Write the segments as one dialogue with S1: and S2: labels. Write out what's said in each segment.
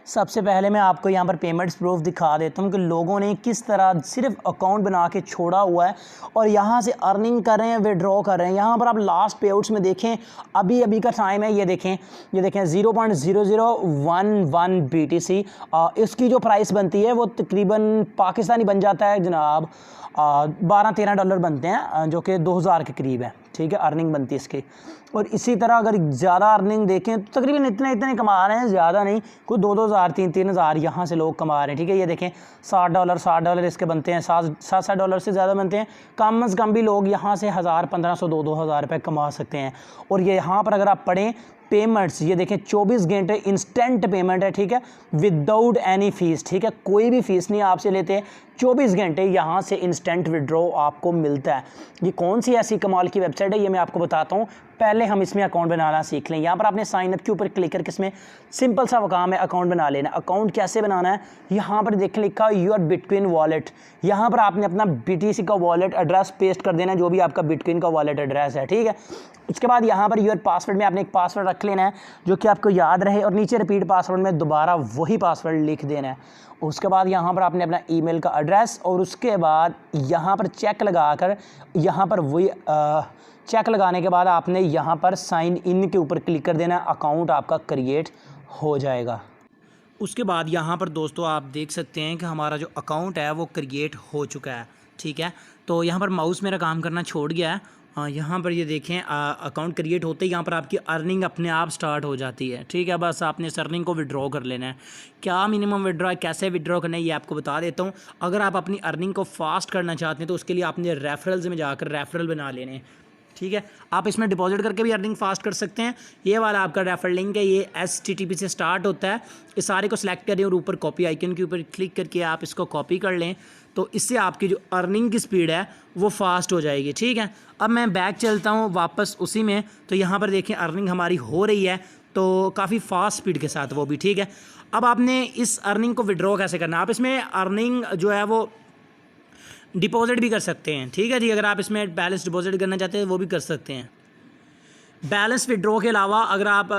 S1: सबसे पहले मैं आपको यहाँ पर पेमेंट्स प्रूफ दिखा देता हूँ कि लोगों ने किस तरह सिर्फ अकाउंट बना के छोड़ा हुआ है और यहाँ से अर्निंग कर रहे हैं, विड्रॉ कर रहे हैं। यहाँ पर आप लास्ट पे आउट्स में देखें, अभी अभी का टाइम है, ये देखें 0.0011 BTC। इसकी जो प्राइस बनती है वो तकरीबन पाकिस्तानी बन जाता है जनाब $12-13 बनते हैं, जो कि 2000 के करीब है। ठीक है, अर्निंग बनती है इसकी। और इसी तरह अगर ज़्यादा अर्निंग देखें तो तकरीबन इतने कमा रहे हैं, ज़्यादा नहीं, कोई 2-2 हज़ार 3-3 हज़ार यहाँ से लोग कमा रहे हैं। ठीक है, ये देखें $60 इसके बनते हैं, $7 से ज़्यादा बनते हैं। कम अज़ कम भी लोग यहाँ से 1000, 1500, 2-2 हज़ार रुपये कमा सकते हैं। और ये यहाँ पर अगर आप पढ़ें पेमेंट्स, ये देखें 24 घंटे इंस्टेंट पेमेंट है। ठीक है, विदाउट एनी फ़ीस। ठीक है, कोई भी फ़ीस नहीं आपसे लेते, 24 घंटे यहाँ से इंस्टेंट विड्रॉ आपको मिलता है। ये कौन सी ऐसी कमाल की वेबसाइट है ये मैं आपको बताता हूँ। पहले हम इसमें अकाउंट बनाना सीख लें। यहाँ पर आपने साइन अप के ऊपर क्लिक करके इसमें सिंपल सा काम है, अकाउंट बना लेना। अकाउंट कैसे बनाना है, यहाँ पर देख लिखा योर बिटकॉइन वॉलेट। यहाँ पर आपने अपना BTC का वॉलेट एड्रेस पेस्ट कर देना है, जो भी आपका बिटकॉइन का वॉलेट एड्रेस है। ठीक है, उसके बाद यहाँ पर योर पासवर्ड में आपने एक पासवर्ड रख लेना है जो कि आपको याद रहे, और नीचे रिपीट पासवर्ड में दोबारा वही पासवर्ड लिख देना है। उसके बाद यहाँ पर आपने अपना ईमेल का एड्रेस, और उसके बाद यहाँ पर चेक लगाकर, यहाँ पर वही चेक लगाने के बाद आपने यहाँ पर साइन इन के ऊपर क्लिक कर देना है। अकाउंट आपका क्रिएट हो जाएगा। उसके बाद यहाँ पर दोस्तों आप देख सकते हैं कि हमारा जो अकाउंट है वो क्रिएट हो चुका है। ठीक है, तो यहाँ पर माउस मेरा काम करना छोड़ गया है। यहाँ पर ये देखें अकाउंट क्रिएट होते ही यहाँ पर आपकी अर्निंग अपने आप स्टार्ट हो जाती है। ठीक है, बस आपने इस अर्निंग को विड्रॉ कर लेना है। क्या मिनिमम विड्रॉ है, कैसे विड्रॉ करना है, ये आपको बता देता हूँ। अगर आप अपनी अर्निंग को फास्ट करना चाहते हैं तो उसके लिए आपने रेफरल्स में जाकर रेफरल बना लेने हैं। ठीक है, आप इसमें डिपॉजिट करके भी अर्निंग फास्ट कर सकते हैं। ये वाला आपका रेफरल लिंक है, ये HTTP से स्टार्ट होता है। इस सारे को सिलेक्ट करें और ऊपर कॉपी आइकन के ऊपर क्लिक करके आप इसको कॉपी कर लें, तो इससे आपकी जो अर्निंग की स्पीड है वो फास्ट हो जाएगी। ठीक है, अब मैं बैक चलता हूँ वापस उसी में, तो यहाँ पर देखें अर्निंग हमारी हो रही है, तो काफ़ी फास्ट स्पीड के साथ वो भी। ठीक है, अब आपने इस अर्निंग को विड्रॉ कैसे करना है, आप इसमें अर्निंग जो है वो डिपॉजिट भी कर सकते हैं। ठीक है जी, अगर आप इसमें बैलेंस डिपॉजिट करना चाहते हैं वो भी कर सकते हैं। बैलेंस विड्रॉ के अलावा अगर आप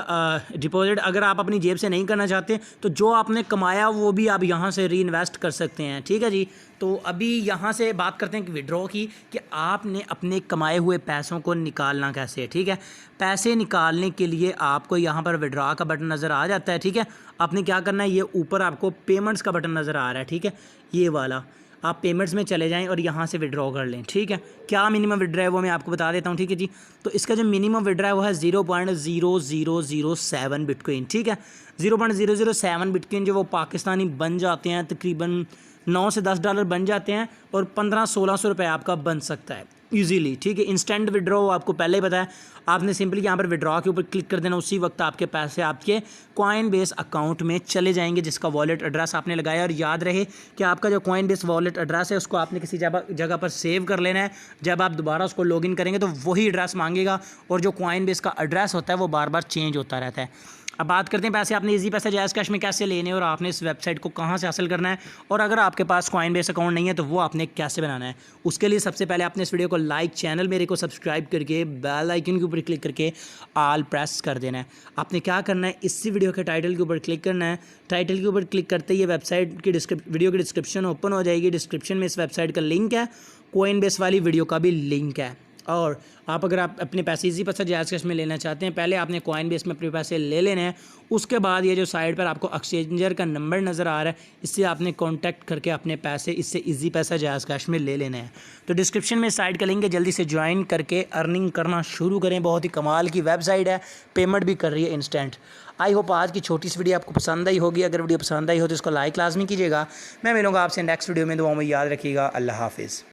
S1: डिपॉजिट अगर आप अपनी जेब से नहीं करना चाहते तो जो आपने कमाया वो भी आप यहाँ से री इन्वेस्ट कर सकते हैं। ठीक है जी, तो अभी यहाँ से बात करते हैं कि विड्रॉ की, कि आपने अपने कमाए हुए पैसों को निकालना कैसे है। ठीक है, पैसे निकालने के लिए आपको यहाँ पर विड्रॉ का बटन नज़र आ जाता है। ठीक है, आपने क्या करना है, ये ऊपर आपको पेमेंट्स का बटन नज़र आ रहा है। ठीक है, ये वाला आप पेमेंट्स में चले जाएं और यहाँ से विड्रॉ कर लें। ठीक है, क्या मिनिमम विड्रॉ है वो मैं आपको बता देता हूँ। ठीक है जी, तो इसका जो मिनिमम विड्रॉ है वो है 0.0007 बिटकॉइन। ठीक है, 0.007 बिटकॉइन जो वो पाकिस्तानी बन जाते हैं, तकरीबन 9 से 10 डॉलर बन जाते हैं, और 1500-1600 रुपये आपका बन सकता है ईजीली। ठीक है, इंस्टेंट विड्रॉ आपको पहले ही पता है, आपने सिंपली यहाँ पर विड्रॉ के ऊपर क्लिक कर देना, उसी वक्त आपके पैसे आपके कॉइनबेस अकाउंट में चले जाएंगे जिसका वॉलेट एड्रेस आपने लगाया। और याद रहे कि आपका जो कॉइनबेस वॉलेट एड्रेस है उसको आपने किसी जगह पर सेव कर लेना है। जब आप दोबारा उसको लॉगिन करेंगे तो वही एड्रेस मांगेगा, और जो कॉइनबेस का एड्रेस होता है वो बार बार चेंज होता रहता है। अब बात करते हैं पैसे आपने इजी पैसा जायज़ कैश में कैसे लेने, और आपने इस वेबसाइट को कहाँ से हासिल करना है, और अगर आपके पास कॉइनबेस अकाउंट नहीं है तो वो आपने कैसे बनाना है। उसके लिए सबसे पहले आपने इस वीडियो को लाइक, चैनल मेरे को सब्सक्राइब करके बेल आइकन के ऊपर क्लिक करके ऑल प्रेस कर देना है। आपने क्या करना है, इसी वीडियो के टाइटल के ऊपर क्लिक करना है। टाइटल के ऊपर क्लिक करते ही वेबसाइट की वीडियो की डिस्क्रिप्शन ओपन हो जाएगी। डिस्क्रिप्शन में इस वेबसाइट का लिंक है, कॉइनबेस वाली वीडियो का भी लिंक है। और अगर आप अपने पैसे इजी पैसा जायज़ कैश में लेना चाहते हैं, पहले आपने कॉइनबेस में अपने पैसे ले लेने हैं। उसके बाद ये जो साइड पर आपको एक्सचेंजर का नंबर नज़र आ रहा है, इससे आपने कांटेक्ट करके अपने पैसे इससे इजी पैसा जायज़ कैश में ले लेने हैं। तो डिस्क्रिप्शन में साइट का लिंक है, जल्दी से ज्वाइन करके अर्निंग करना शुरू करें। बहुत ही कमाल की वेबसाइट है, पेमेंट भी कर रही है इंस्टेंट। आई होप आज की छोटी सी वीडियो आपको पसंद आई होगी। अगर वीडियो पसंद आई हो तो इसको लाइक लाजमी कीजिएगा। मैं मिलूंगा आपसे नेक्स्ट वीडियो में, दुआओं में याद रखिएगा। अल्लाह हाफिज़।